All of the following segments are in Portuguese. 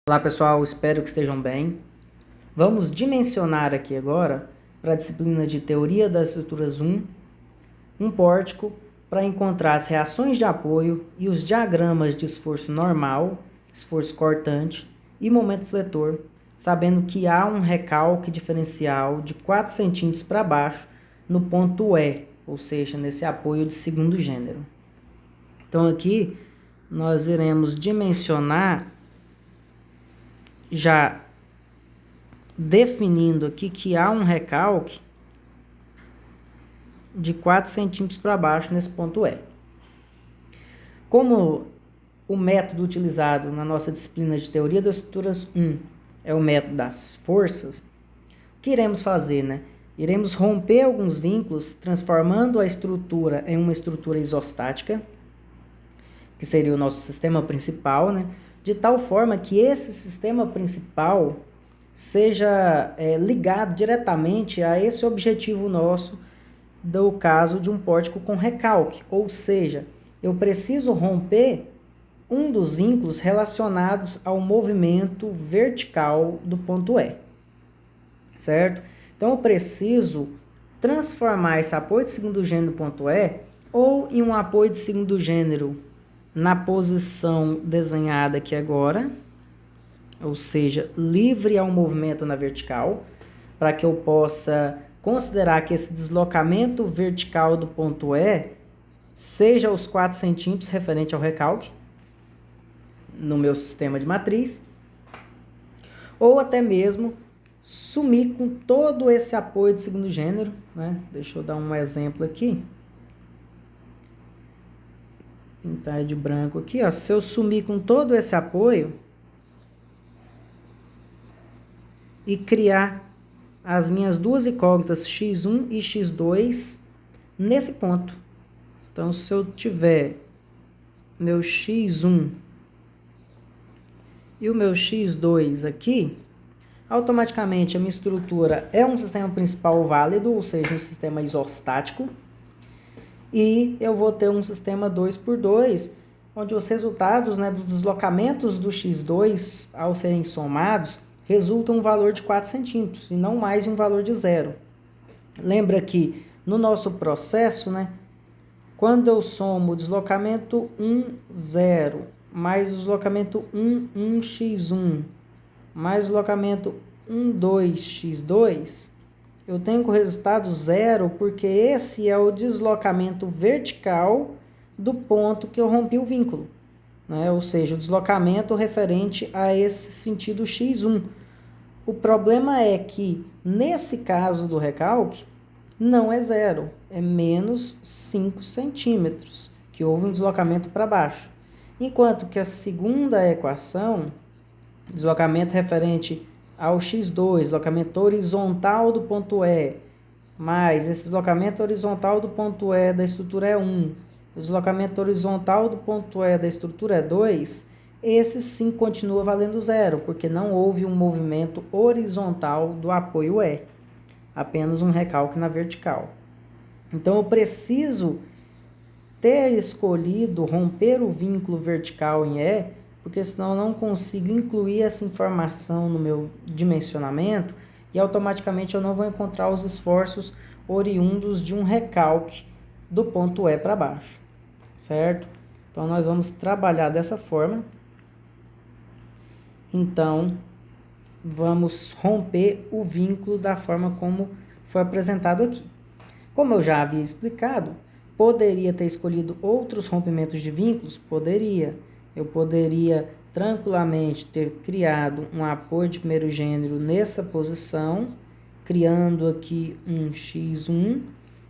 Olá pessoal, espero que estejam bem. Vamos dimensionar aqui agora, para a disciplina de Teoria das Estruturas 1, um pórtico para encontrar as reações de apoio e os diagramas de esforço normal, esforço cortante e momento fletor, sabendo que há um recalque diferencial de 4 centímetros para baixo no ponto E, ou seja, nesse apoio de segundo gênero. Então aqui nós iremos dimensionar já definindo aqui que há um recalque de 4 centímetros para baixo nesse ponto E. Como o método utilizado na nossa disciplina de Teoria das Estruturas 1 é o método das forças, o que iremos fazer, né? Iremos romper alguns vínculos, transformando a estrutura em uma estrutura isostática, que seria o nosso sistema principal, né? De tal forma que esse sistema principal seja ligado diretamente a esse objetivo nosso do caso de um pórtico com recalque, ou seja, eu preciso romper um dos vínculos relacionados ao movimento vertical do ponto E, certo? Então eu preciso transformar esse apoio de segundo gênero do ponto E ou em um apoio de segundo gênero na posição desenhada aqui agora, ou seja, livre ao movimento na vertical, para que eu possa considerar que esse deslocamento vertical do ponto E seja os 4 centímetros referente ao recalque no meu sistema de matriz, ou até mesmo sumir com todo esse apoio de segundo gênero, né? Deixa eu dar um exemplo aqui. Pintar de branco aqui, ó. Se eu sumir com todo esse apoio e criar as minhas duas incógnitas x1 e x2 nesse ponto. Então, se eu tiver meu x1 e o meu x2 aqui, automaticamente a minha estrutura é um sistema principal válido, ou seja, um sistema isostático, e eu vou ter um sistema 2x2, onde os resultados, né, dos deslocamentos do x2, ao serem somados, resulta um valor de 4 centímetros e não mais um valor de 0. Lembra que no nosso processo, né, quando eu somo o deslocamento 1, 0, mais o deslocamento 1, 1x1, mais o deslocamento 1, 2x2, eu tenho com o resultado 0, porque esse é o deslocamento vertical do ponto que eu rompi o vínculo, né? Ou seja, o deslocamento referente a esse sentido x1. O problema é que, nesse caso do recalque, não é 0, é menos 5 centímetros, que houve um deslocamento para baixo. Enquanto que a segunda equação, deslocamento referente ao x2, deslocamento horizontal do ponto E, mais esse deslocamento horizontal do ponto E da estrutura E1, o deslocamento horizontal do ponto E da estrutura E2, esse sim continua valendo 0, porque não houve um movimento horizontal do apoio E, apenas um recalque na vertical. Então eu preciso ter escolhido romper o vínculo vertical em E, porque senão eu não consigo incluir essa informação no meu dimensionamento e automaticamente eu não vou encontrar os esforços oriundos de um recalque do ponto E para baixo, certo? Então nós vamos trabalhar dessa forma. Então vamos romper o vínculo da forma como foi apresentado aqui. Como eu já havia explicado, poderia ter escolhido outros rompimentos de vínculos? Poderia. Eu poderia tranquilamente ter criado um apoio de primeiro gênero nessa posição, criando aqui um x1,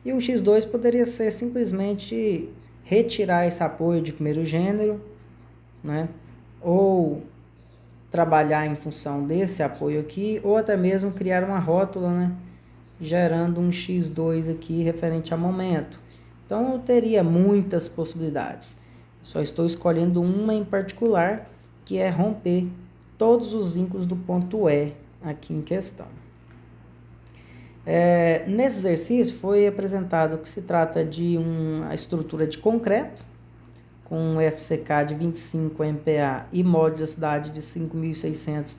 e o x2 poderia ser simplesmente retirar esse apoio de primeiro gênero, né? Ou trabalhar em função desse apoio aqui, ou até mesmo criar uma rótula, né, gerando um x2 aqui referente a momento. Então eu teria muitas possibilidades. Só estou escolhendo uma em particular, que é romper todos os vínculos do ponto E aqui em questão. Nesse exercício foi apresentado que se trata de uma estrutura de concreto, com um FCK de 25 MPa e modularidade de 5.600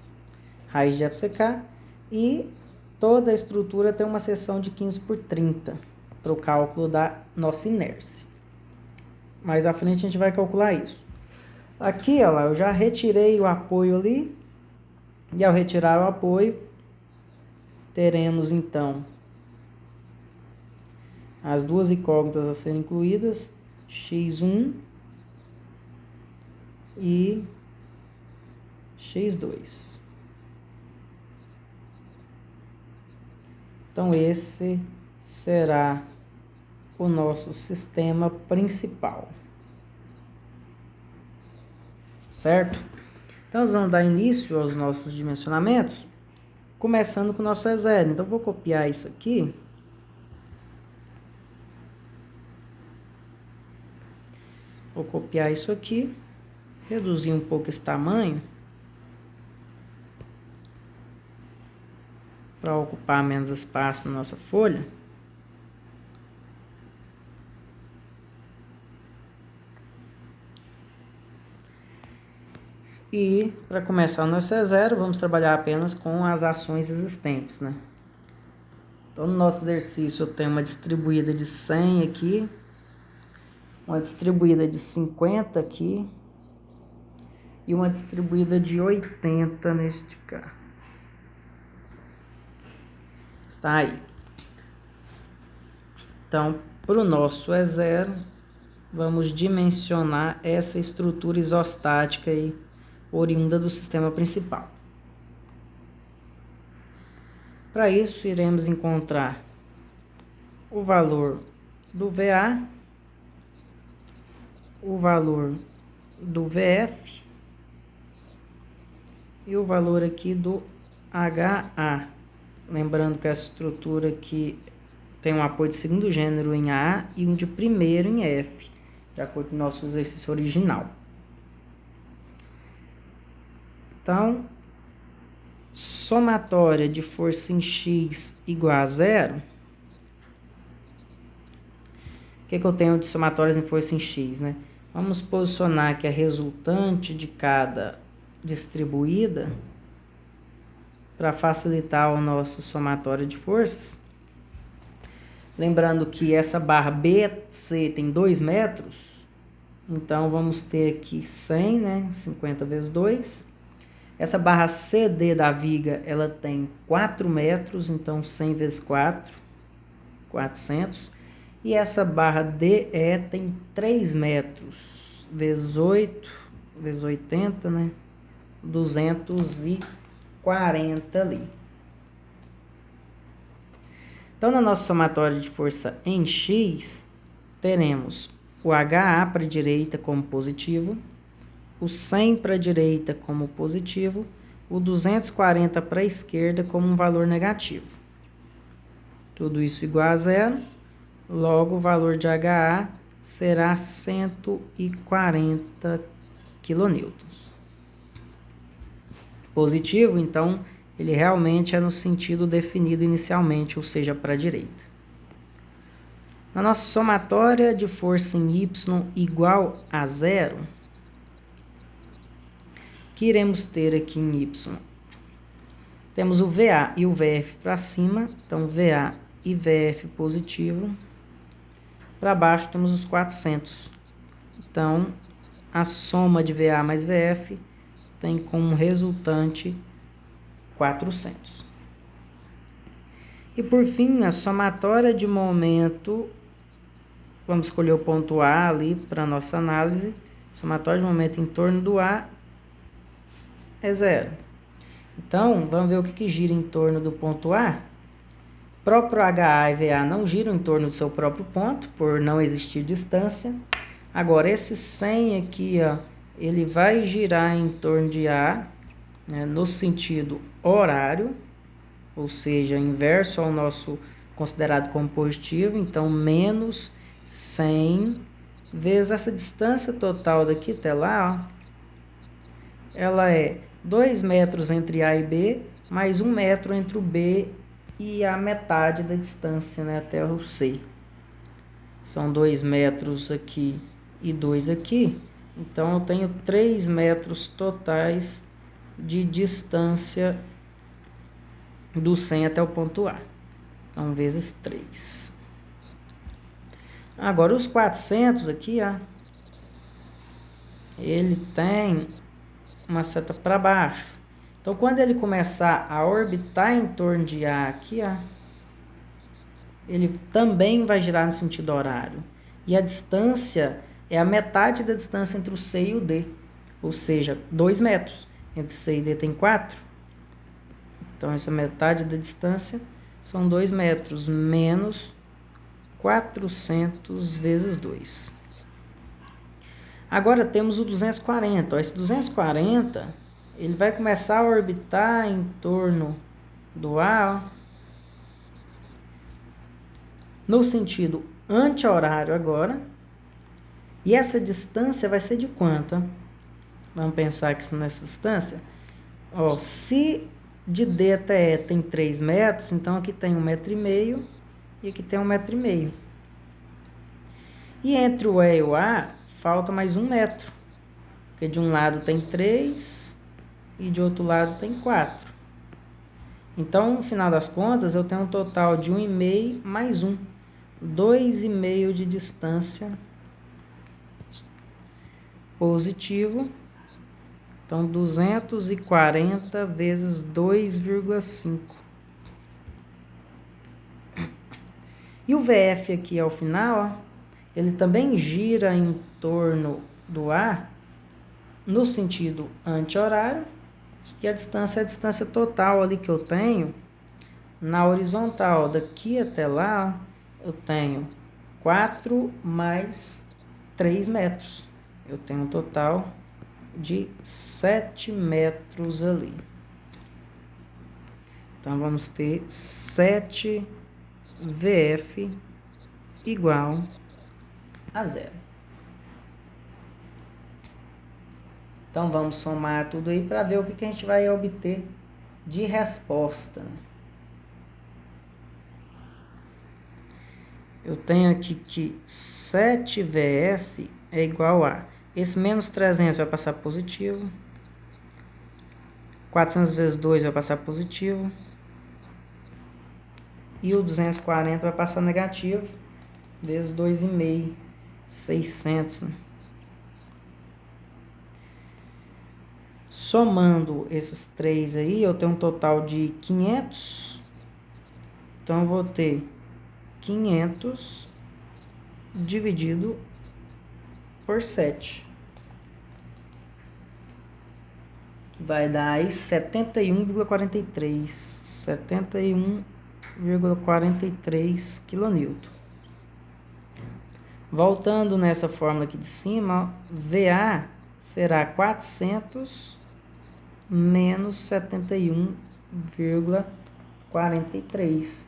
raiz de FCK, e toda a estrutura tem uma seção de 15/30 para o cálculo da nossa inércia. Mais à frente a gente vai calcular isso. Aqui, ó lá, eu já retirei o apoio ali, e ao retirar o apoio, teremos então as duas incógnitas a serem incluídas, x1 e x2. Então esse será o nosso sistema principal. Certo? Então nós vamos dar início aos nossos dimensionamentos, começando com o nosso E0. Então vou copiar isso aqui. Vou copiar isso aqui, reduzir um pouco esse tamanho, para ocupar menos espaço na nossa folha. E para começar o nosso E0, vamos trabalhar apenas com as ações existentes, né? Então no nosso exercício eu tenho uma distribuída de 100 aqui, uma distribuída de 50 aqui e uma distribuída de 80 neste cá. Está aí. Então, para o nosso E0, vamos dimensionar essa estrutura isostática aí, oriunda do sistema principal. Para isso, iremos encontrar o valor do VA, o valor do VF e o valor aqui do HA. Lembrando que essa estrutura aqui tem um apoio de segundo gênero em A e um de primeiro em F, de acordo com o nosso exercício original. Então, somatória de força em X igual a 0. O que eu tenho de somatórias em força em X, né? Vamos posicionar que a resultante de cada distribuída, para facilitar o nosso somatório de forças. Lembrando que essa barra BC tem 2 metros, então vamos ter aqui 100, né? 50 vezes 2. Essa barra CD da viga, ela tem 4 metros, então 100 vezes 4, 400. E essa barra DE tem 3 metros, vezes 8, vezes 80, né? 240 ali. Então, na nossa somatória de força em X, teremos o HA para a direita como positivo, o 100 para a direita como positivo, o 240 para a esquerda como um valor negativo. Tudo isso igual a 0, logo o valor de HA será 140 kN. Positivo, então, ele realmente é no sentido definido inicialmente, ou seja, para a direita. Na nossa somatória de força em Y igual a 0, que iremos ter aqui em Y? Temos o VA e o VF para cima, então VA e VF positivo. Para baixo temos os 400. Então, a soma de VA mais VF tem como resultante 400. E por fim, a somatória de momento, vamos escolher o ponto A ali para nossa análise. Somatória de momento em torno do A é 0. Então, vamos ver o que gira em torno do ponto A. Próprio HA e VA não giram em torno do seu próprio ponto, por não existir distância. Agora, esse 100 aqui, ó, ele vai girar em torno de A, né, no sentido horário, ou seja, inverso ao nosso considerado como positivo. Então, menos 100 vezes essa distância total daqui até lá, ó, ela é 2 metros entre A e B, mais 1 metro entre o B e a metade da distância, né, até o C. São 2 metros aqui e 2 aqui. Então, eu tenho 3 metros totais de distância do 100 até o ponto A. Então, vezes 3. Agora, os 400 aqui, ó, ele tem uma seta para baixo. Então, quando ele começar a orbitar em torno de A aqui, ó, ele também vai girar no sentido horário. E a distância é a metade da distância entre o C e o D. Ou seja, 2 metros. Entre C e D tem 4. Então, essa metade da distância são 2 metros menos 400 vezes 2. Agora temos o 240. Ó, esse 240, ele vai começar a orbitar em torno do A, ó, no sentido anti-horário agora. E essa distância vai ser de quanto? Vamos pensar aqui nessa distância. Ó, se de D até E tem 3 metros, então aqui tem 1,5 metro e aqui tem 1,5 metro. E entre o E e o A, falta mais 1 metro. Porque de um lado tem 3 e de outro lado tem 4. Então, no final das contas, eu tenho um total de 1,5 mais 1. 2,5 de distância positivo. Então, 240 vezes 2,5. E o VF aqui ao final, ó, ele também gira em torno do A no sentido anti-horário. E a distância é a distância total ali que eu tenho na horizontal. Daqui até lá, ó, eu tenho 4 mais 3 metros. Eu tenho um total de 7 metros ali. Então, vamos ter 7 VF igual a 0. Então, vamos somar tudo aí para ver o que a gente vai obter de resposta. Eu tenho aqui que 7 VF é igual a... Esse menos 300 vai passar positivo. 400 vezes 2 vai passar positivo. E o 240 vai passar negativo. Vezes 2,5. 600. Né? Somando esses 3 aí, eu tenho um total de 500. Então, eu vou ter 500 dividido por 7. Vai dar aí 71,43. 71,43 kN. Voltando nessa fórmula aqui de cima, ó, VA será 400 menos 71,43.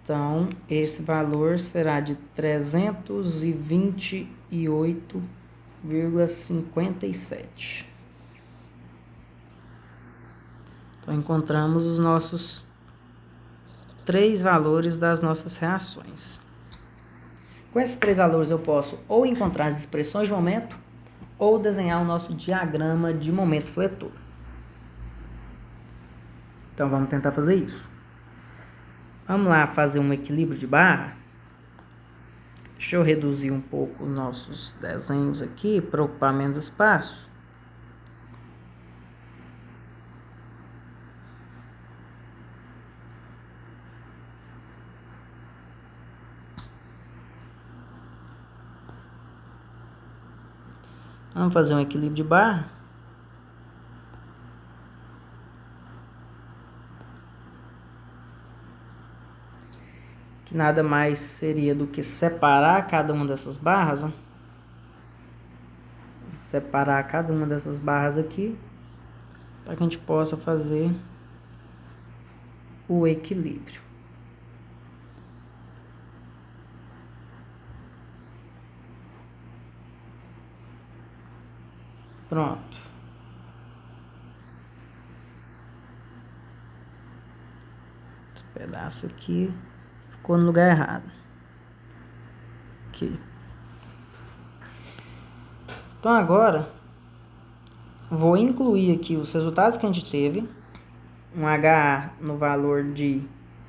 Então, esse valor será de 328,57. Então, encontramos os nossos 3 valores das nossas reações. Com esses 3 valores, eu posso ou encontrar as expressões de momento ou desenhar o nosso diagrama de momento fletor. Então, vamos tentar fazer isso. Vamos lá fazer um equilíbrio de barra. Deixa eu reduzir um pouco os nossos desenhos aqui para ocupar menos espaço. Vamos fazer um equilíbrio de barra. Que nada mais seria do que separar cada uma dessas barras. Ó. Separar cada uma dessas barras aqui. Para que a gente possa fazer o equilíbrio. Pronto. Esse pedaço aqui ficou no lugar errado. Aqui. Então agora vou incluir aqui os resultados que a gente teve. Um HA no valor de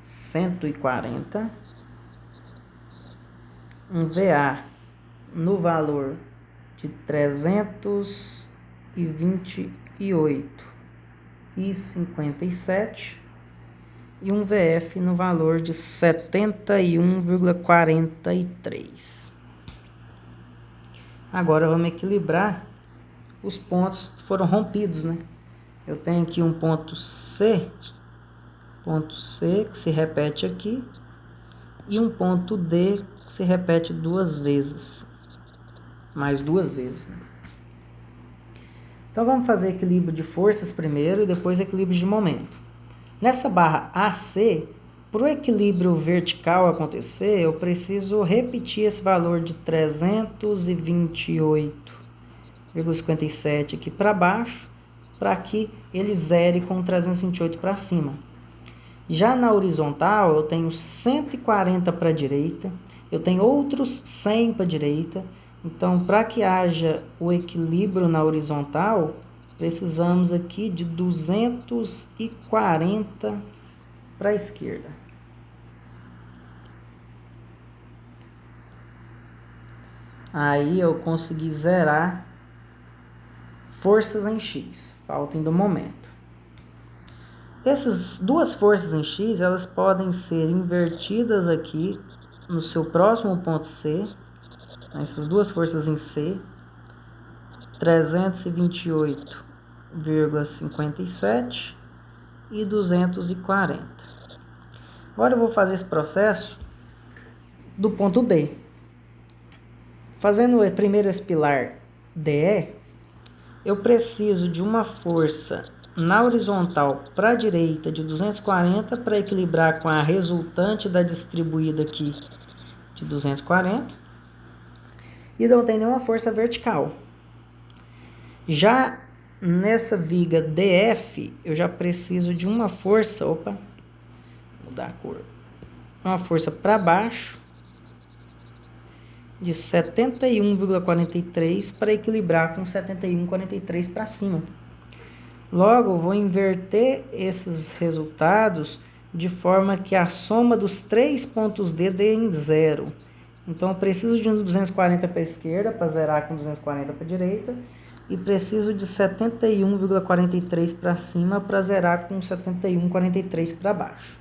140. Um VA no valor de 328,57 e um VF no valor de 71,43. Agora vamos equilibrar os pontos que foram rompidos, né? Eu tenho aqui um ponto C que se repete aqui, e um ponto D que se repete duas vezes, mais duas vezes, né? Então vamos fazer equilíbrio de forças primeiro e depois equilíbrio de momento. Nessa barra AC, para o equilíbrio vertical acontecer, eu preciso repetir esse valor de 328,57 aqui para baixo, para que ele zere com 328 para cima. Já na horizontal, eu tenho 140 para a direita, eu tenho outros 100 para a direita. Então, para que haja o equilíbrio na horizontal, precisamos aqui de 240 para a esquerda. Aí eu consegui zerar forças em X, falta ainda um momento. Essas duas forças em X, elas podem ser invertidas aqui no seu próximo ponto C. Essas duas forças em C, 328,57 e 240. Agora eu vou fazer esse processo do ponto D. Fazendo primeiro esse pilar DE, eu preciso de uma força na horizontal para a direita de 240 para equilibrar com a resultante da distribuída aqui de 240. E não tem nenhuma força vertical. Já nessa viga DF, eu já preciso de uma força, vou mudar a cor, uma força para baixo de 71,43 para equilibrar com 71,43 para cima. Logo, eu vou inverter esses resultados de forma que a soma dos três pontos D dê em zero. Então, eu preciso de 240 para a esquerda para zerar com 240 para a direita. E preciso de 71,43 para cima para zerar com 71,43 para baixo.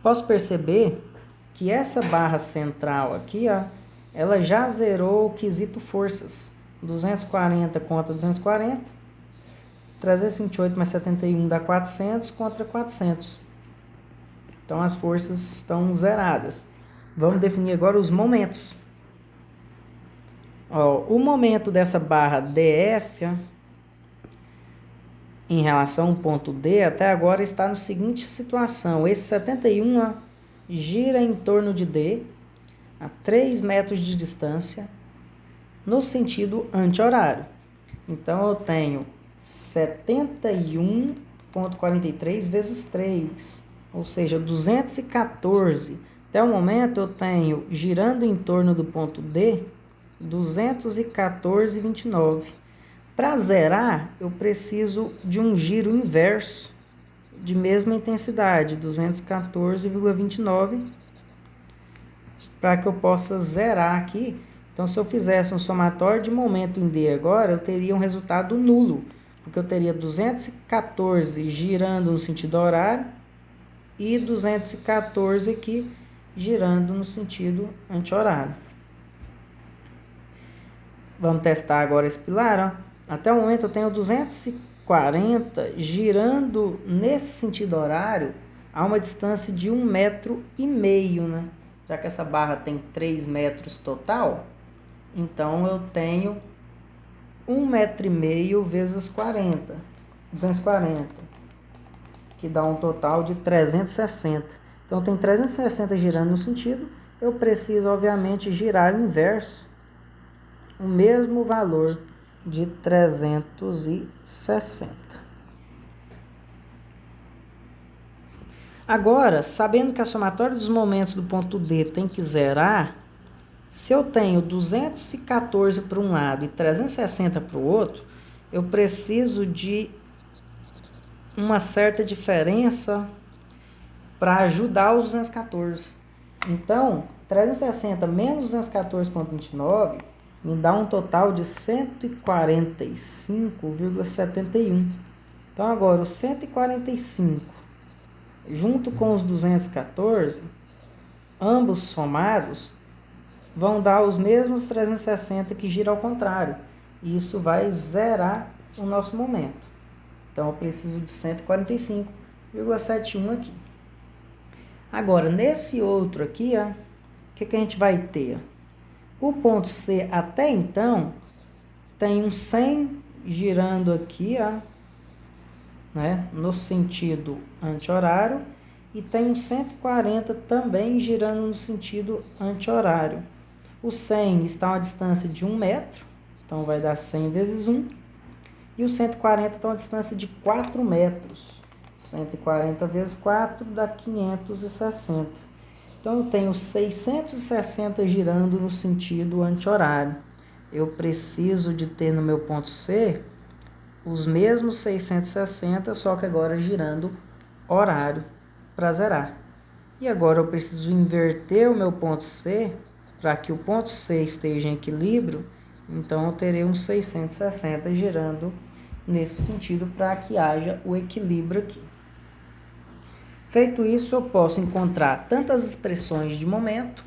Posso perceber que essa barra central aqui, ó, ela já zerou o quesito forças. 240 contra 240. 328 mais 71 dá 400 contra 400. Então, as forças estão zeradas. Vamos definir agora os momentos. Ó, o momento dessa barra DF, ó, em relação ao ponto D, até agora está na seguinte situação. Esse 71 ó, gira em torno de D, a 3 metros de distância, no sentido anti-horário. Então, eu tenho 71,43 vezes 3, ou seja, 214. Até o momento, eu tenho, girando em torno do ponto D, 214,29. Para zerar, eu preciso de um giro inverso de mesma intensidade, 214,29, para que eu possa zerar aqui. Então, se eu fizesse um somatório de momento em D agora, eu teria um resultado nulo, porque eu teria 214 girando no sentido horário e 214 aqui girando no sentido anti-horário. Vamos testar agora esse pilar, ó. Até o momento eu tenho 240 girando nesse sentido horário a uma distância de 1,5 metro, né? Já que essa barra tem 3 metros total, então eu tenho 1,5 metro vezes 40, 240, que dá um total de 360. Então tem 360 girando no sentido, eu preciso obviamente girar inverso o mesmo valor de 360. Agora, sabendo que a somatória dos momentos do ponto D tem que zerar, Se eu tenho 214 para um lado e 360 para o outro, eu preciso de uma certa diferença para ajudar os 214. Então, 360 menos 214,29 me dá um total de 145,71. Então, agora, os 145 junto com os 214, ambos somados, vão dar os mesmos 360 que gira ao contrário. E isso vai zerar o nosso momento. Então, eu preciso de 145,71 aqui. Agora, nesse outro aqui, ó, o que a gente vai ter? O ponto C, até então, tem um 100 girando aqui, ó, né, no sentido anti-horário, e tem um 140 também girando no sentido anti-horário. O 100 está a uma distância de 1 metro, então vai dar 100 vezes 1, e o 140 está a uma distância de 4 metros. 140 vezes 4 dá 560. Então, eu tenho 660 girando no sentido anti-horário. Eu preciso de ter no meu ponto C os mesmos 660, só que agora girando horário para zerar. E agora eu preciso inverter o meu ponto C para que o ponto C esteja em equilíbrio. Então, eu terei uns 660 girando nesse sentido para que haja o equilíbrio aqui. Feito isso, eu posso encontrar tanto as expressões de momento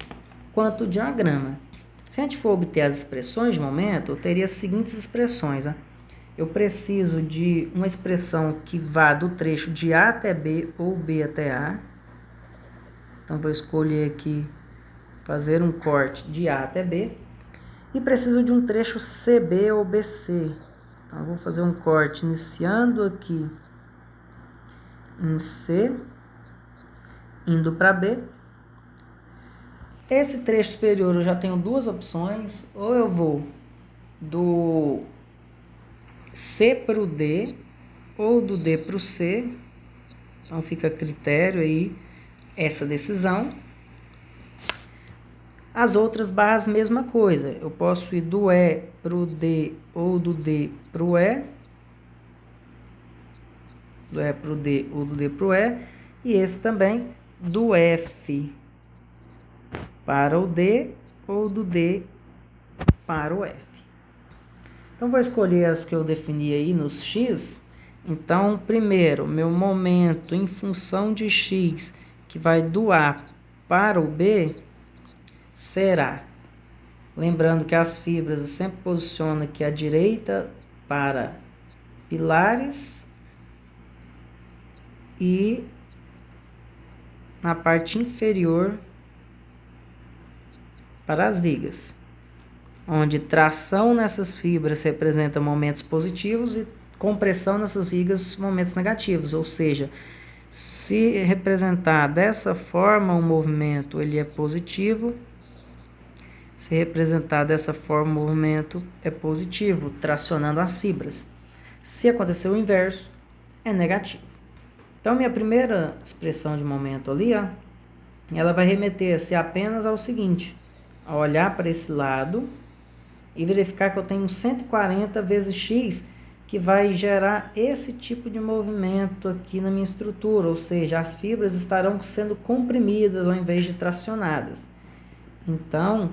quanto o diagrama. Se a gente for obter as expressões de momento, eu teria as seguintes expressões. Né? Eu preciso de uma expressão que vá do trecho de A até B ou B até A. Então, vou escolher aqui fazer um corte de A até B. E preciso de um trecho CB ou BC. Então, vou fazer um corte iniciando aqui em C, indo para B. Esse trecho superior eu já tenho duas opções. Ou eu vou do C para o D, ou do D para o C. Então, fica a critério aí essa decisão. As outras barras, mesma coisa. Eu posso ir do E para o D ou do D para o E. Do E para o D ou do D para o E. E esse também do F para o D ou do D para o F. Então, vou escolher as que eu defini aí nos X. Então, primeiro, meu momento em função de X, que vai do A para o B, será, lembrando que as fibras eu sempre posiciono aqui à direita para pilares e na parte inferior para as vigas, onde tração nessas fibras representa momentos positivos e compressão nessas vigas momentos negativos, ou seja, se representar dessa forma o movimento ele é positivo, se representar dessa forma o movimento é positivo, tracionando as fibras. Se acontecer o inverso, é negativo. Então, minha primeira expressão de momento ali, ó, ela vai remeter-se apenas ao seguinte, a olhar para esse lado e verificar que eu tenho 140 vezes x, que vai gerar esse tipo de movimento aqui na minha estrutura, ou seja, as fibras estarão sendo comprimidas ao invés de tracionadas. Então,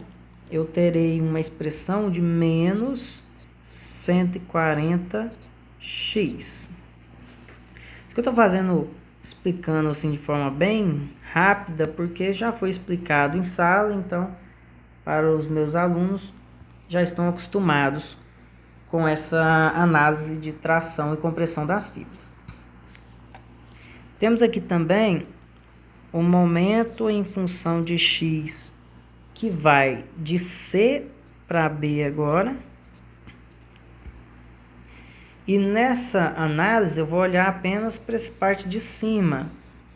eu terei uma expressão de menos 140x. Isso que eu estou fazendo, explicando assim de forma bem rápida, porque já foi explicado em sala, então, para os meus alunos, já estão acostumados com essa análise de tração e compressão das fibras. Temos aqui também o momento em função de x, que vai de C para B agora. E nessa análise eu vou olhar apenas para essa parte de cima,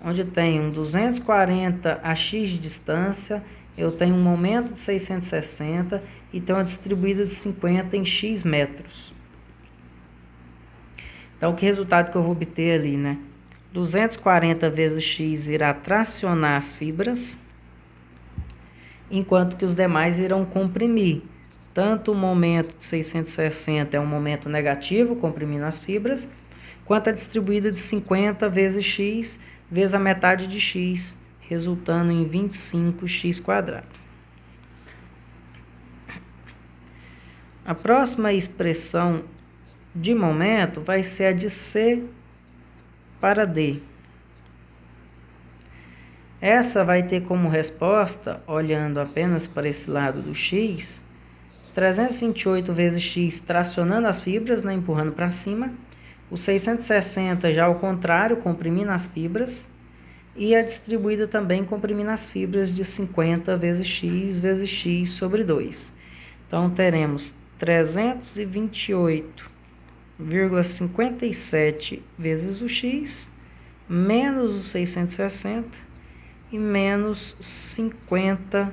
onde tem um 240 a x de distância, eu tenho um momento de 660 e tenho uma distribuída de 50 em x metros. Então, que resultado que eu vou obter ali, né? 240 vezes x irá tracionar as fibras. enquanto que os demais irão comprimir. Tanto o momento de 660 é um momento negativo, comprimindo as fibras, quanto a distribuída de 50 vezes x vezes a metade de x, resultando em 25x². A próxima expressão de momento vai ser a de C para D. Essa vai ter como resposta, olhando apenas para esse lado do x, 328 vezes x tracionando as fibras, né, empurrando para cima, o 660 já ao contrário, comprimindo as fibras, e a distribuída também comprimindo as fibras de 50 vezes x sobre 2. Então, teremos 328,57 vezes o x, menos o 660 e menos 50x².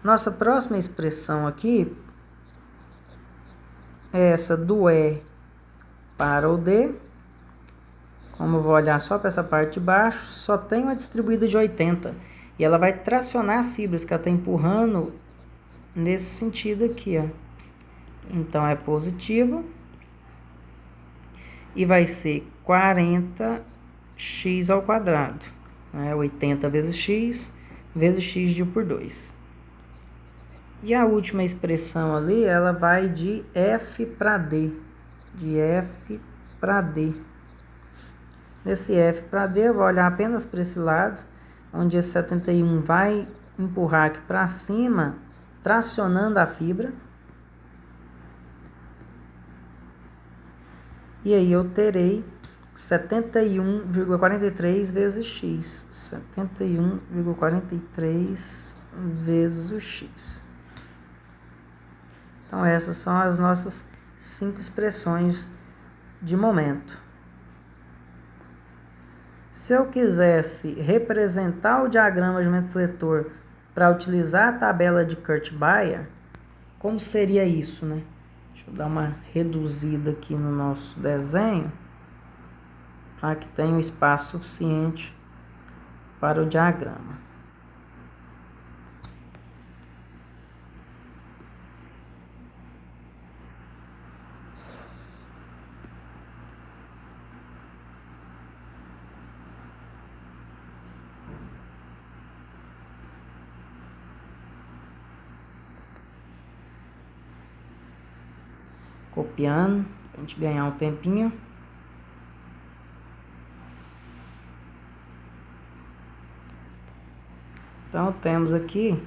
Nossa próxima expressão aqui é essa do E para o D. Como eu vou olhar só para essa parte de baixo, só tem uma distribuída de 80. E ela vai tracionar as fibras que ela está empurrando nesse sentido aqui, ó. Então, é positivo. E vai ser 40x², né? 80 vezes x dividido por 2. E a última expressão ali, ela vai de F para D. De F para D. Nesse F para D, eu vou olhar apenas para esse lado, onde esse 71 vai empurrar aqui para cima, tracionando a fibra. E aí eu terei 71,43 vezes x. 71,43 vezes o x. Então, essas são as nossas 5 expressões de momento. Se eu quisesse representar o diagrama de momento fletor para utilizar a tabela de Kurt-Bayer, como seria isso, né? Deixa eu dar uma reduzida aqui no nosso desenho, para que tenha um espaço suficiente para o diagrama. Copiando, para a gente ganhar um tempinho. Então, temos aqui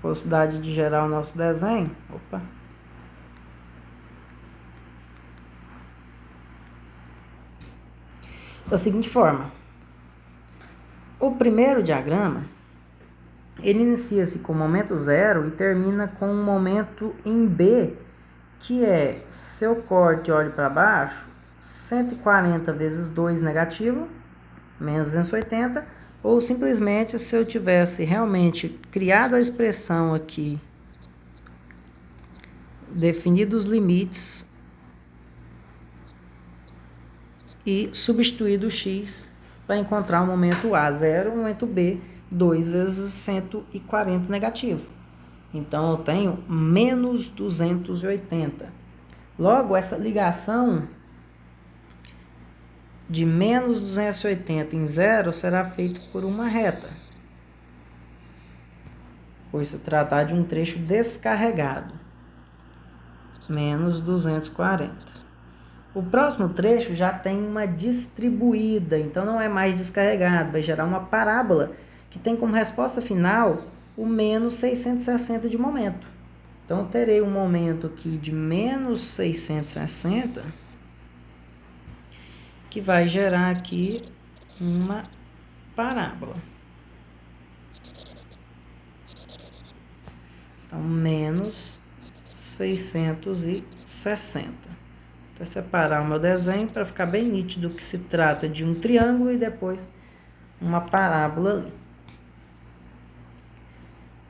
possibilidade de gerar o nosso desenho. Opa! Da seguinte forma. O primeiro diagrama, ele inicia-se com o momento 0 e termina com um momento em B, que é, se eu corte e olho para baixo, 140 vezes 2 negativo, menos 280, ou simplesmente se eu tivesse realmente criado a expressão aqui, definido os limites e substituído o x para encontrar o momento A 0 e o momento B 2 vezes 140 negativo. Então, eu tenho menos 280. Logo, essa ligação de menos 280 em 0 será feita por uma reta, por se tratar de um trecho descarregado. Menos 240. O próximo trecho já tem uma distribuída, então não é mais descarregado, vai gerar uma parábola que tem como resposta final o menos 660 de momento. Então, eu terei um momento aqui de menos 660, que vai gerar aqui uma parábola. Então, menos 660. Vou separar o meu desenho para ficar bem nítido que se trata de um triângulo e depois uma parábola ali.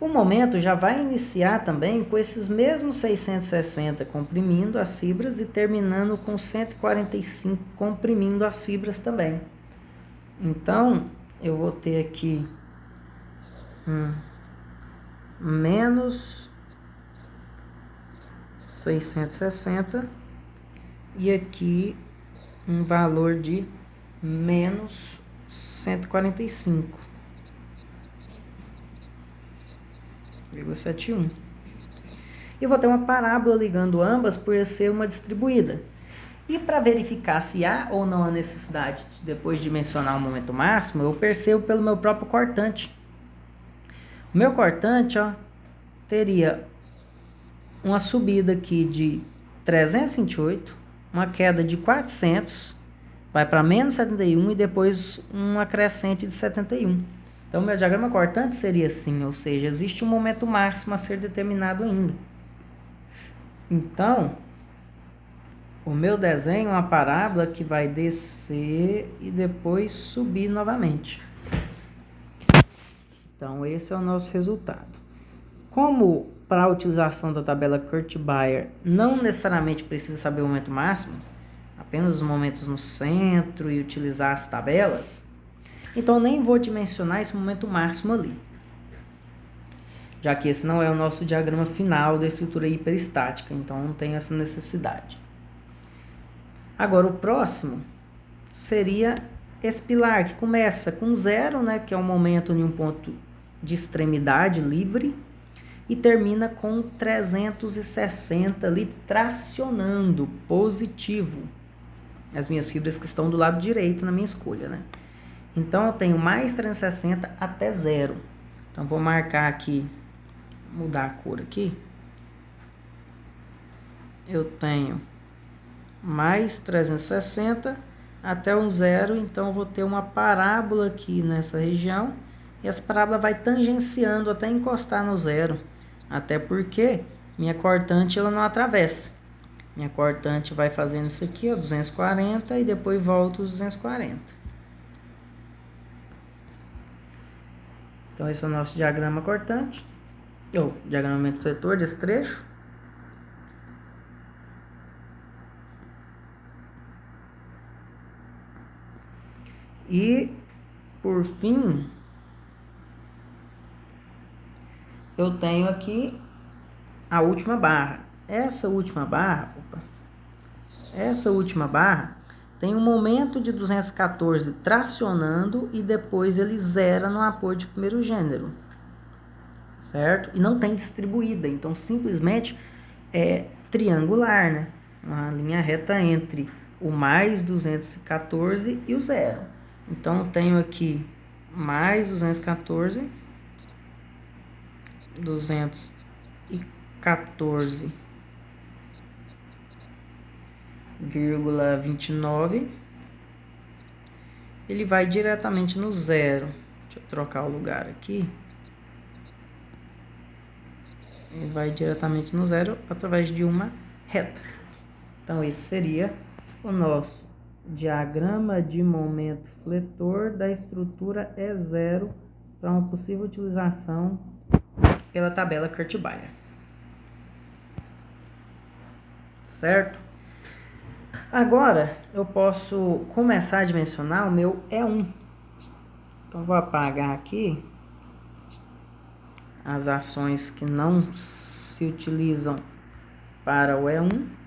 O momento já vai iniciar também com esses mesmos 660 comprimindo as fibras e terminando com 145 comprimindo as fibras também. Então, eu vou ter aqui menos 660 e aqui um valor de menos 145,71. E vou ter uma parábola ligando ambas por ser uma distribuída. E para verificar se há ou não a necessidade de depois dimensionar o momento máximo, eu percebo pelo meu próprio cortante. O meu cortante, ó, teria uma subida aqui de 328, uma queda de 400, vai para menos 71 e depois uma crescente de 71. Então, meu diagrama cortante seria assim, ou seja, existe um momento máximo a ser determinado ainda. Então, o meu desenho é uma parábola que vai descer e depois subir novamente. Então, esse é o nosso resultado. Como para a utilização da tabela Kurt-Baer não necessariamente precisa saber o momento máximo, apenas os momentos no centro e utilizar as tabelas, então nem vou dimensionar esse momento máximo ali, já que esse não é o nosso diagrama final da estrutura hiperestática, então não tem essa necessidade. Agora o próximo seria esse pilar que começa com 0, né, que é o momento em um ponto de extremidade livre, e termina com 360 ali tracionando positivo as minhas fibras que estão do lado direito na minha escolha, né? Então eu tenho mais 360 até 0. Então vou marcar aqui, mudar a cor aqui. Eu tenho mais 360 até um 0, então eu vou ter uma parábola aqui nessa região, e essa parábola vai tangenciando até encostar no 0, até porque minha cortante ela não atravessa. Minha cortante vai fazendo isso aqui, ó, 240, e depois volta os 240. Então esse é o nosso diagrama cortante, ou diagrama fletor desse trecho. E, por fim, eu tenho aqui a última barra. Essa última barra tem um momento de 214 tracionando e depois ele zera no apoio de primeiro gênero, certo? E não tem distribuída, então simplesmente é triangular, né? Uma linha reta entre o mais 214 e o zero. Então, eu tenho aqui mais 214, 214,29. Ele vai diretamente no zero. Deixa eu trocar o lugar aqui. Ele vai diretamente no zero através de uma reta. Então, esse seria o nosso diagrama de momento fletor da estrutura E0 para uma possível utilização pela tabela Kurt-Baer. Certo? Agora, eu posso começar a dimensionar o meu E1. Então, vou apagar aqui as ações que não se utilizam para o E1.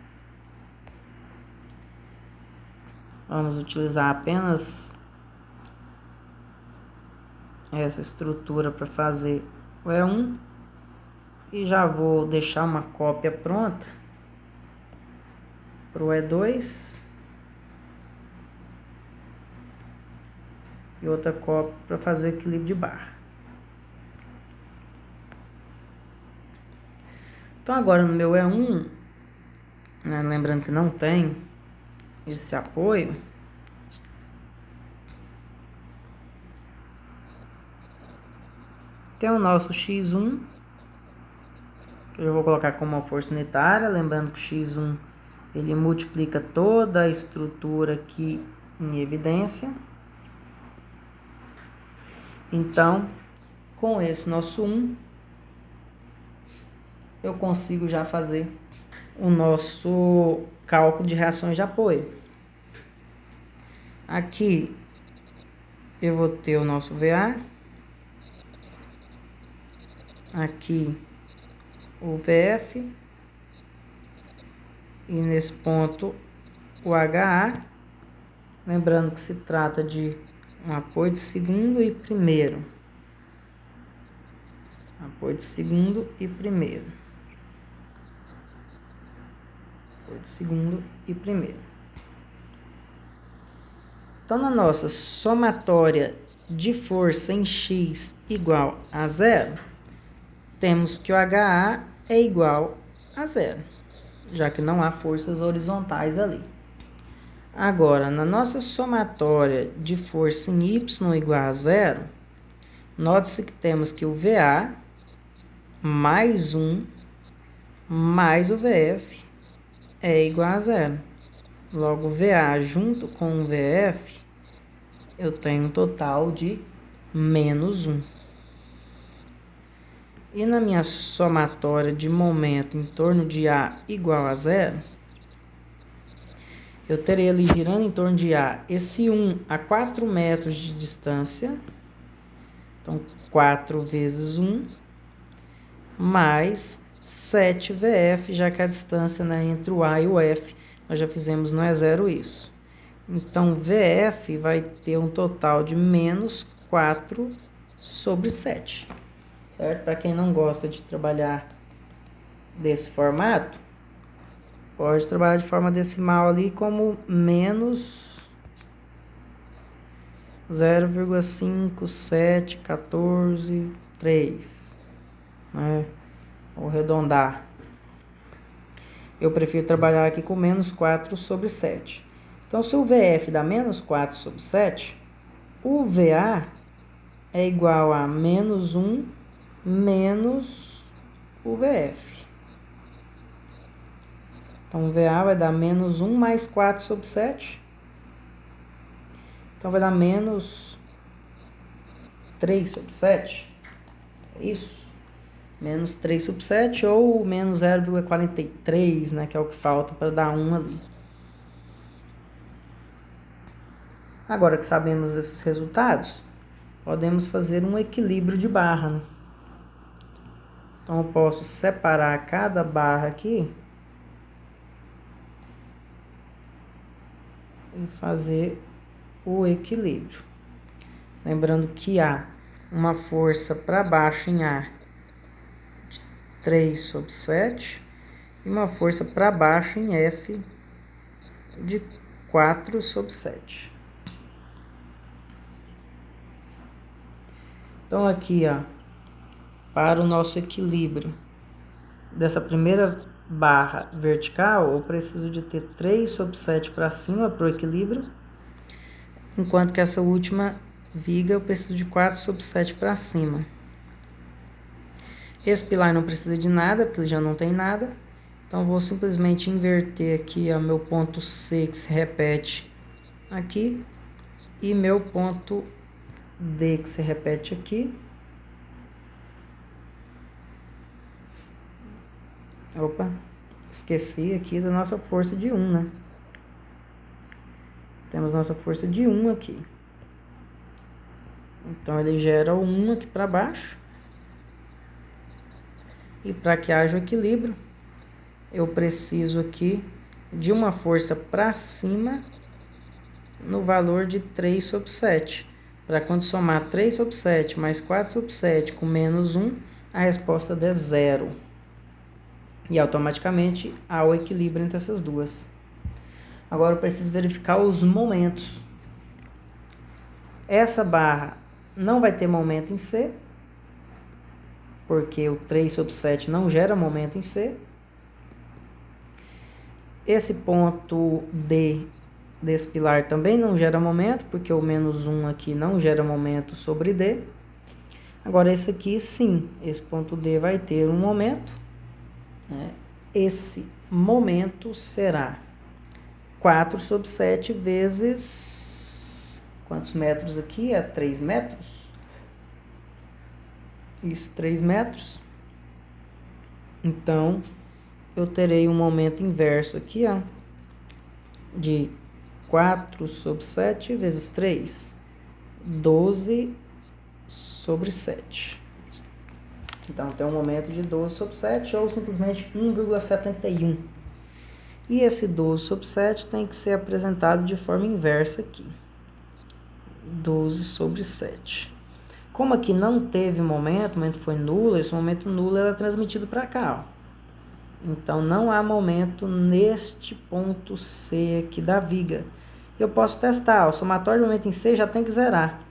Vamos utilizar apenas essa estrutura para fazer o E1. E já vou deixar uma cópia pronta para o E2. E outra cópia para fazer o equilíbrio de barra. Então agora no meu E1, né, lembrando que não tem esse apoio, tem o nosso X1, que eu vou colocar como uma força unitária, lembrando que o X1 ele multiplica toda a estrutura aqui em evidência. Então, com esse nosso 1, eu consigo já fazer o nosso cálculo de reações de apoio. Aqui eu vou ter o nosso VA, aqui o VF, e nesse ponto o HA, lembrando que se trata de um apoio de segundo e primeiro. Apoio de segundo e primeiro. Apoio de segundo e primeiro. Então, na nossa somatória de força em X igual a 0, temos que o HA é igual a 0, já que não há forças horizontais ali. Agora, na nossa somatória de força em Y igual a 0, note-se que temos que o VA mais 1 mais o VF é igual a 0. Logo, VA junto com o VF, eu tenho um total de menos 1. E na minha somatória de momento em torno de A igual a 0, eu terei ali girando em torno de A esse 1 a 4 metros de distância. Então, 4 vezes 1, mais 7 VF, já que a distância, né, entre o A e o F, nós já fizemos no E0 isso. Então, VF vai ter um total de menos 4 sobre 7. Certo? Para quem não gosta de trabalhar desse formato, pode trabalhar de forma decimal ali como menos 0,57143, né? Vou arredondar. Eu prefiro trabalhar aqui com menos 4 sobre 7. Então, se o VF dá menos 4 sobre 7, o VA é igual a menos 1 menos o VF. Então, o VA vai dar menos 1 mais 4 sobre 7. Então, vai dar menos 3 sobre 7. É isso. Menos 3 sobre 7 ou menos 0,43, né? Que é o que falta para dar 1 ali. Agora que sabemos esses resultados, podemos fazer um equilíbrio de barra, né? Então, eu posso separar cada barra aqui e fazer o equilíbrio. Lembrando que há uma força para baixo em A de 3 sobre 7 e uma força para baixo em F de 4 sobre 7. Então, aqui, ó, para o nosso equilíbrio dessa primeira barra vertical, eu preciso de ter 3 sobre 7 para cima para o equilíbrio, enquanto que essa última viga eu preciso de 4 sobre 7 para cima. Esse pilar não precisa de nada, porque ele já não tem nada. Então, eu vou simplesmente inverter aqui o meu ponto C, que se repete aqui, e meu ponto D, que se repete aqui. Opa, esqueci aqui da nossa força de 1, né? Temos nossa força de 1 aqui. Então, ele gera o 1 aqui para baixo. E para que haja o equilíbrio, eu preciso aqui de uma força para cima no valor de 3 sobre 7. Para quando somar 3 sobre 7 mais 4 sobre 7 com menos 1, a resposta dê 0. E automaticamente há o equilíbrio entre essas duas. Agora eu preciso verificar os momentos. Essa barra não vai ter momento em C, porque o 3 sobre 7 não gera momento em C. Esse ponto D desse pilar também não gera momento, porque o menos 1 aqui não gera momento sobre D. Agora, esse aqui sim, esse ponto D vai ter um momento, né? Esse momento será 4 sobre 7 vezes... Quantos metros aqui? É 3 metros? Isso, 3 metros. Então, eu terei um momento inverso aqui, ó, de 4 sobre 7 vezes 3, 12 sobre 7. Então, tem um momento de 12 sobre 7 ou simplesmente 1,71. E esse 12 sobre 7 tem que ser apresentado de forma inversa aqui. 12 sobre 7. Como aqui não teve momento, o momento foi nulo, esse momento nulo é transmitido para cá, ó. Então, não há momento neste ponto C aqui da viga. Eu posso testar, o somatório de momento em C já tem que zerar.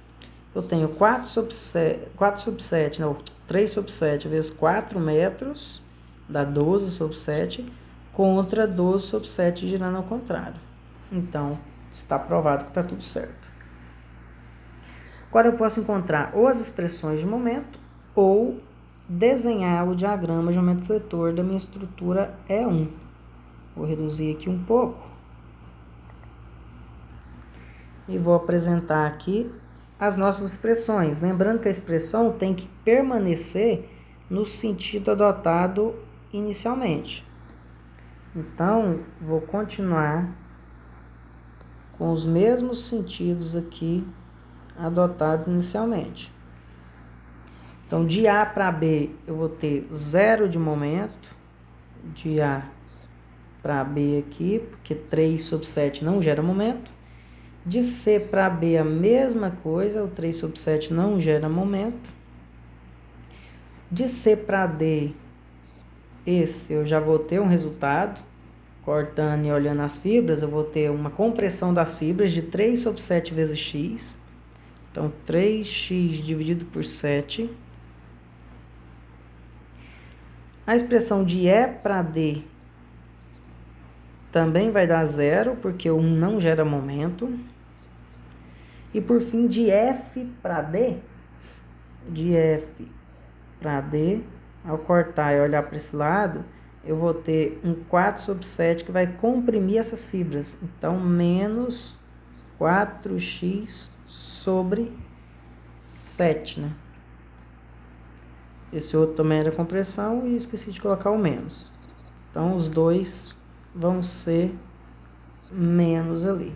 Eu tenho 4 sobre 7, não, 3 sobre 7 vezes 4 metros, dá 12 sobre 7, contra 12 sobre 7 girando ao contrário. Então, está provado que está tudo certo. Agora eu posso encontrar ou as expressões de momento ou desenhar o diagrama de momento fletor da minha estrutura E1. Vou reduzir aqui um pouco. E vou apresentar aqui as nossas expressões. Lembrando que a expressão tem que permanecer no sentido adotado inicialmente. Então, vou continuar com os mesmos sentidos aqui adotados inicialmente. Então, de A para B, eu vou ter 0 de momento. De A para B aqui, porque 3 sobre 7 não gera momento. De C para B, a mesma coisa, o 3 sobre 7 não gera momento. De C para D, esse eu já vou ter um resultado. Cortando e olhando as fibras, eu vou ter uma compressão das fibras de 3 sobre 7 vezes x. Então, 3x dividido por 7. A expressão de E para D também vai dar 0, porque o 1 não gera momento. E por fim, de F para D, ao cortar e olhar para esse lado, eu vou ter um 4 sobre 7 que vai comprimir essas fibras. Então, menos 4x sobre 7, né? Esse outro também era compressão e esqueci de colocar o menos. Então, os dois vão ser menos ali.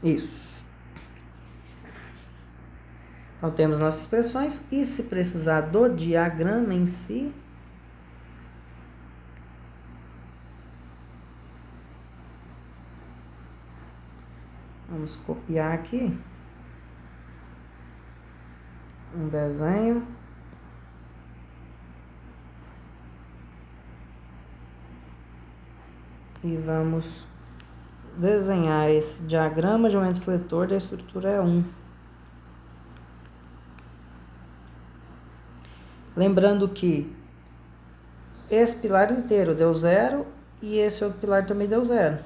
Isso. Então, temos nossas expressões. E se precisar do diagrama em si, vamos copiar aqui um desenho. E vamos desenhar esse diagrama de momento fletor da estrutura E1. Lembrando que esse pilar inteiro deu 0 e esse outro pilar também deu 0.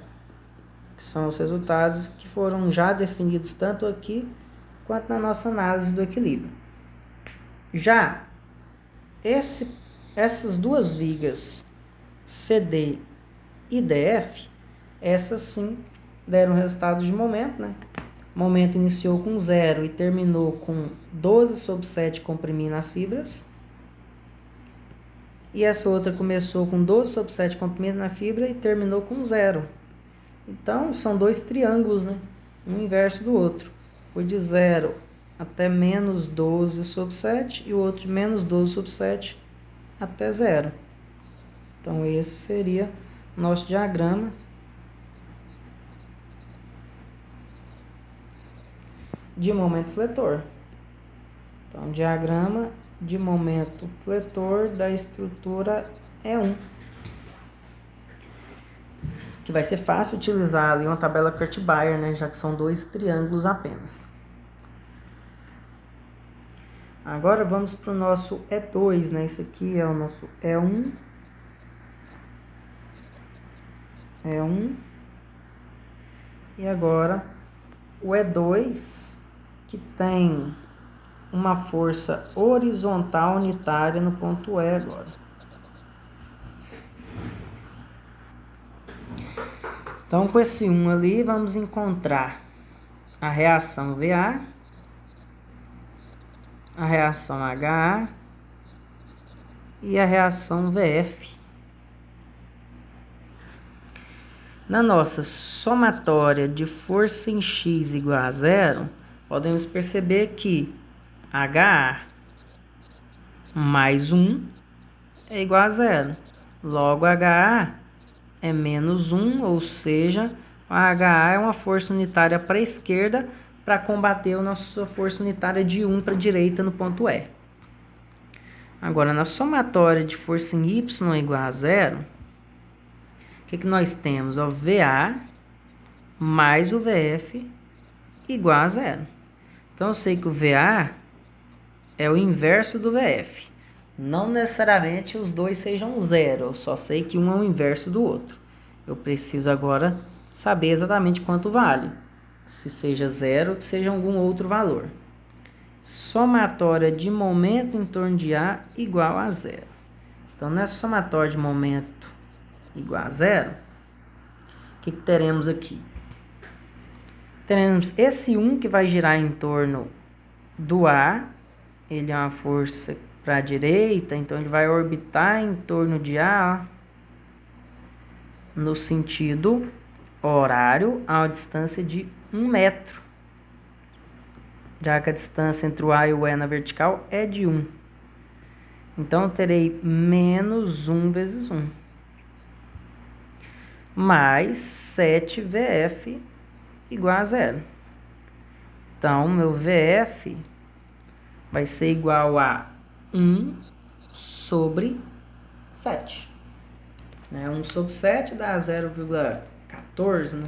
Que são os resultados que foram já definidos tanto aqui quanto na nossa análise do equilíbrio. Já essas duas vigas CD e DF, essas sim deram resultados de momento, né? O momento iniciou com 0 e terminou com 12 sobre 7 comprimindo as fibras. E essa outra começou com 12 sobre 7 comprimindo na fibra e terminou com 0. Então, são dois triângulos, né? Um inverso do outro. Foi de 0 até menos 12 sobre 7 e o outro de menos 12 sobre 7 até 0. Então, esse seria o nosso diagrama de momento fletor. Então, diagrama de momento fletor da estrutura E1. Que vai ser fácil utilizar ali uma tabela Kurt-Baer, né? Já que são dois triângulos apenas. Agora vamos para o nosso E2, né? Esse aqui é o nosso E1. E agora o E2, que tem uma força horizontal unitária no ponto E agora. Então, com esse 1 ali, vamos encontrar a reação VA a reação HA e a reação VF. Na nossa somatória de força em X igual a 0, podemos perceber que HA mais 1 é igual a 0. Logo, HA é menos 1, ou seja, a HA é uma força unitária para a esquerda para combater a nossa força unitária de 1 para a direita no ponto E. Agora, na somatória de força em Y igual a 0, o que nós temos? O VA mais o VF igual a 0. Então, eu sei que o VA é o inverso do VF. Não necessariamente os dois sejam 0, eu só sei que um é o inverso do outro. Eu preciso agora saber exatamente quanto vale. Se seja 0 ou que seja algum outro valor. Somatória de momento em torno de A igual a 0. Então, nessa somatória de momento igual a 0, o que teremos aqui? Teremos esse 1 que vai girar em torno do A, ele é uma força para a direita, então ele vai orbitar em torno de A, ó, no sentido horário, a uma distância de 1 metro. Já que a distância entre o A e o E na vertical é de 1. Então, eu terei menos 1 vezes 1. Mais 7 VF igual a 0. Então, meu VF vai ser igual a 1 sobre 7. 1 sobre 7 dá 0,14, né?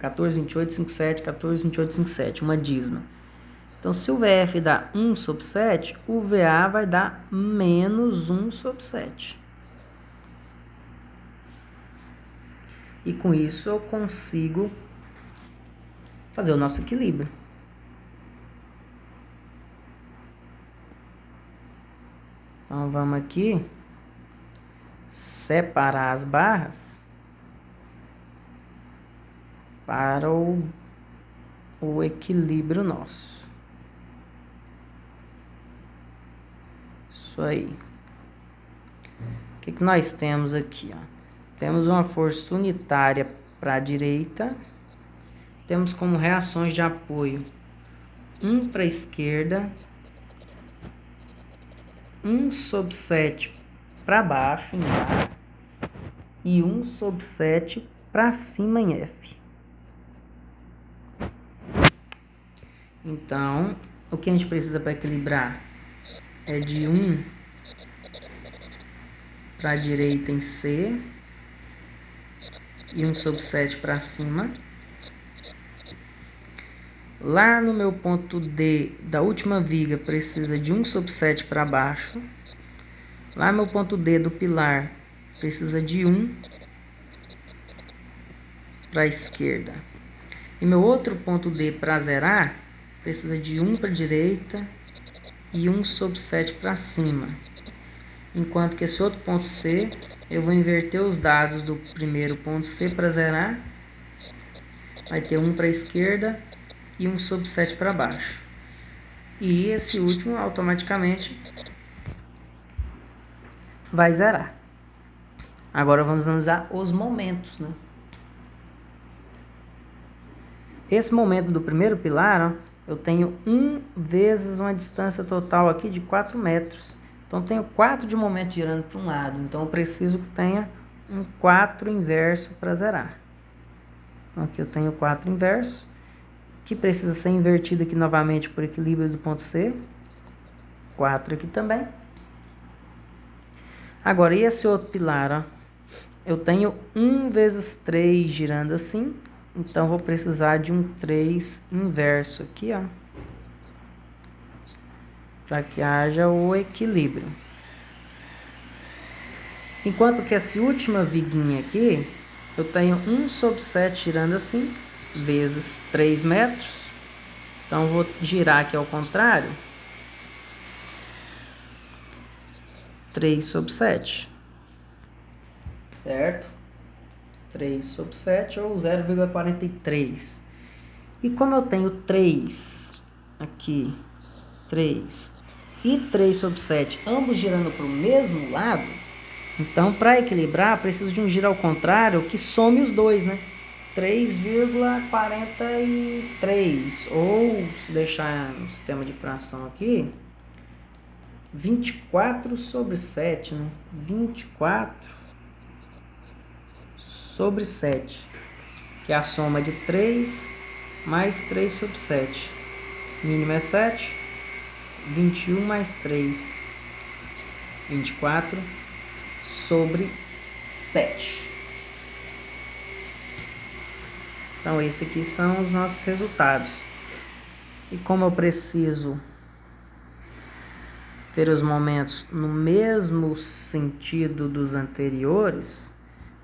14, 28, 57, 14, 28, 57, uma dízima. Então, se o VF dá 1 sobre 7, o VA vai dar menos 1 sobre 7. E com isso eu consigo fazer o nosso equilíbrio. Então, vamos aqui separar as barras para o equilíbrio nosso. Isso aí. O que nós temos aqui? Ó? Temos uma força unitária para a direita. Temos como reações de apoio 1 para a esquerda, 1 sobre 7 para baixo em A e 1 sobre 7 para cima em F. Então, o que a gente precisa para equilibrar é de 1 para a direita em C e 1 sobre 7 para cima. Lá no meu ponto D da última viga precisa de 1 sobre 7 para baixo. Lá no meu ponto D do pilar precisa de 1 para a esquerda. E meu outro ponto D para zerar precisa de 1 para a direita e 1 sobre 7 para cima. Enquanto que esse outro ponto C, eu vou inverter os dados do primeiro ponto C para zerar. Vai ter 1 para a esquerda e 1 sobre 7 para baixo. E esse último automaticamente vai zerar. Agora vamos analisar os momentos, né? Esse momento do primeiro pilar, ó, eu tenho 1 vezes uma distância total aqui de 4 metros. Então, eu tenho 4 de momento girando para um lado. Então, eu preciso que tenha um 4 inverso para zerar. Então, aqui eu tenho 4 inverso, que precisa ser invertido aqui novamente por equilíbrio do ponto C. 4 aqui também. Agora, e esse outro pilar, ó? Eu tenho 1 vezes 3 girando assim. Então, vou precisar de um 3 inverso aqui, ó, para que haja o equilíbrio. Enquanto que essa última viguinha aqui, eu tenho 1 sobre 7 girando assim, vezes 3 metros. Então, vou girar aqui ao contrário. 3 sobre 7. Certo? 3 sobre 7 ou 0,43. E como eu tenho 3 aqui, 3, e 3 sobre 7, ambos girando para o mesmo lado, então para equilibrar, preciso de um giro ao contrário que some os dois, né? 3,43, ou se deixar no sistema de fração aqui, 24 sobre 7, né? 24 sobre 7, que é a soma de 3 mais 3 sobre 7. Mínimo é 7, 21 mais 3, 24 sobre 7. Então, esses aqui são os nossos resultados. E como eu preciso ter os momentos no mesmo sentido dos anteriores,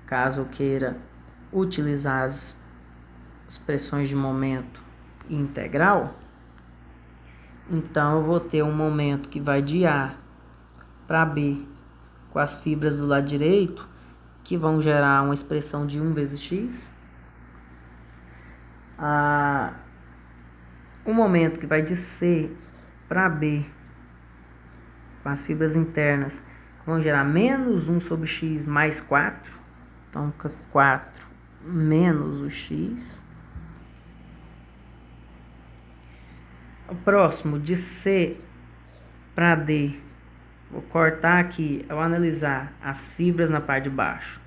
caso eu queira utilizar as expressões de momento integral, então eu vou ter um momento que vai de A para B com as fibras do lado direito, que vão gerar uma expressão de 1 vezes x. Um momento que vai de C para B com as fibras internas, que vão gerar menos 1 sobre x mais 4. Então fica 4 menos o x. O próximo, de C para D, vou cortar aqui, ao analisar as fibras na parte de baixo.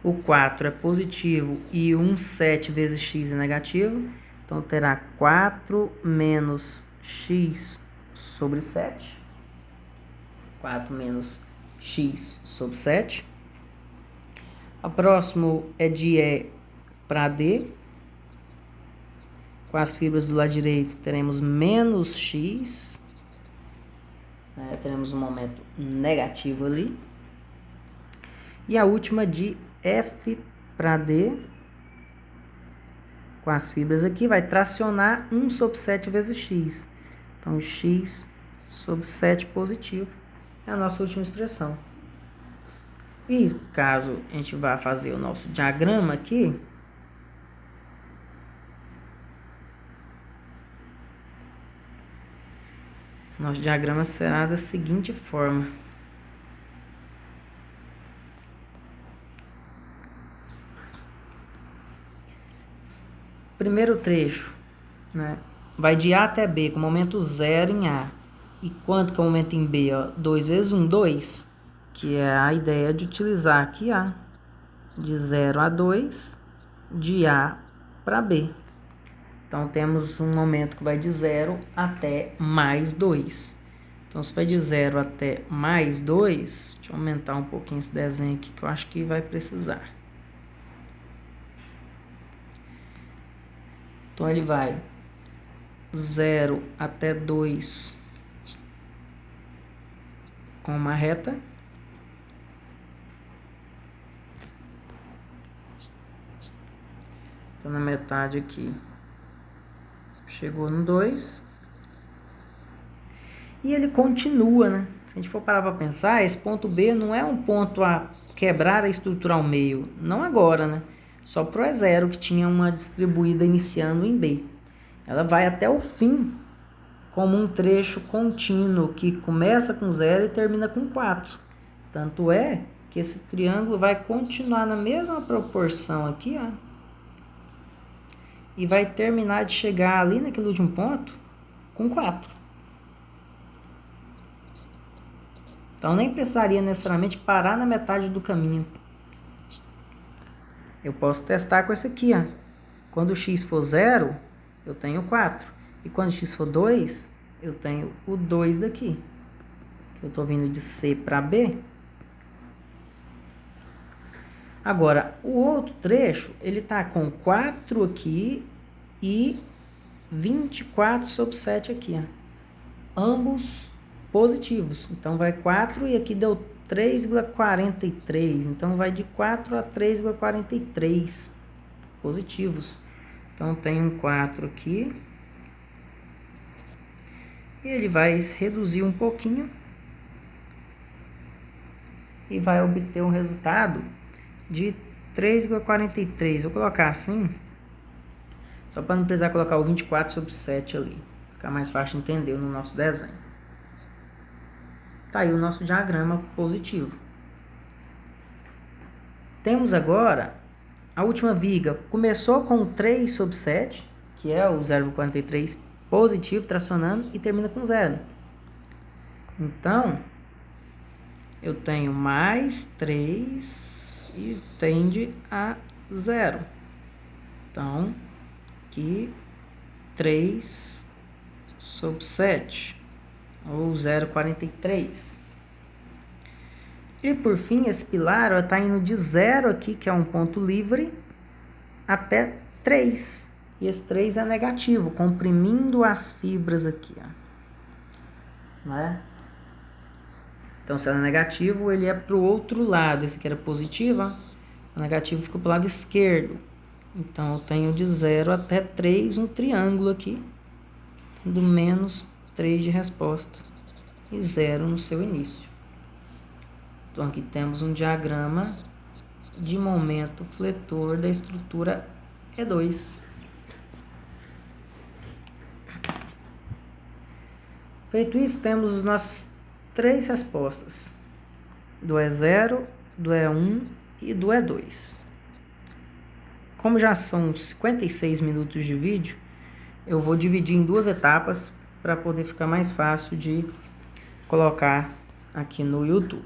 O 4 é positivo e 7 vezes x é negativo. Então terá 4 menos x sobre 7. 4 menos x sobre 7. O próximo é de E para D. Com as fibras do lado direito teremos menos x. Teremos um momento negativo ali. E a última de F para D. Com as fibras aqui vai tracionar 1 sobre 7 vezes x. Então x sobre 7 positivo é a nossa última expressão. E caso a gente vá fazer o nosso diagrama aqui, nosso diagrama será da seguinte forma. Primeiro trecho, né, vai de A até B com momento 0 em A. E quanto que é o momento em B? 2 vezes 1, 2. Que é a ideia de utilizar aqui A. De 0 a 2, de A para B. Então, temos um momento que vai de 0 até mais 2. Então, se vai de 0 até mais 2, deixa eu aumentar um pouquinho esse desenho aqui, que eu acho que vai precisar. Então, ele vai 0 até 2 com uma reta. Então, na metade aqui, chegou no 2. E ele continua, né? Se a gente for parar para pensar, esse ponto B não é um ponto a quebrar a estrutura ao meio. Não agora, né? Só pro E0, que tinha uma distribuída iniciando em B. Ela vai até o fim como um trecho contínuo que começa com 0 e termina com 4. Tanto é que esse triângulo vai continuar na mesma proporção aqui, ó. E vai terminar de chegar ali naquele último ponto com 4. Então nem precisaria necessariamente parar na metade do caminho. Eu posso testar com esse aqui, ó. Quando o x for 0, eu tenho 4. E quando o x for 2, eu tenho o 2 daqui. Que eu estou vindo de C para B. Agora, o outro trecho, ele está com 4 aqui e 24 sobre 7 aqui, ó. Ambos positivos. Então, vai 4 e aqui deu 3,43. Então, vai de 4 a 3,43 positivos. Então, tem um 4 aqui. E ele vai reduzir um pouquinho. E vai obter um resultado de 3,43. Vou colocar assim, só para não precisar colocar o 24 sobre 7 ali. Ficar mais fácil de entender no nosso desenho. Tá aí o nosso diagrama positivo. Temos agora a última viga. Começou com 3/7, que é o 0,43 positivo, tracionando, e termina com 0. Então, eu tenho mais 3 e tende a 0. Então, aqui 3/7, ou 0,43. E por fim, esse pilar está indo de 0 aqui, que é um ponto livre, até 3. E esse 3 é negativo, comprimindo as fibras aqui, ó. Né? Então, se ela é negativo, ele é para o outro lado. Esse aqui era positivo, ó. O negativo fica para o lado esquerdo. Então, eu tenho de 0 até 3, um triângulo aqui, do menos 3 de resposta e 0 no seu início. Então, aqui temos um diagrama de momento fletor da estrutura E2. Feito isso, temos as nossas 3 respostas, do E0, do E1 e do E2. Como já são 56 minutos de vídeo, eu vou dividir em 2 etapas para poder ficar mais fácil de colocar aqui no YouTube.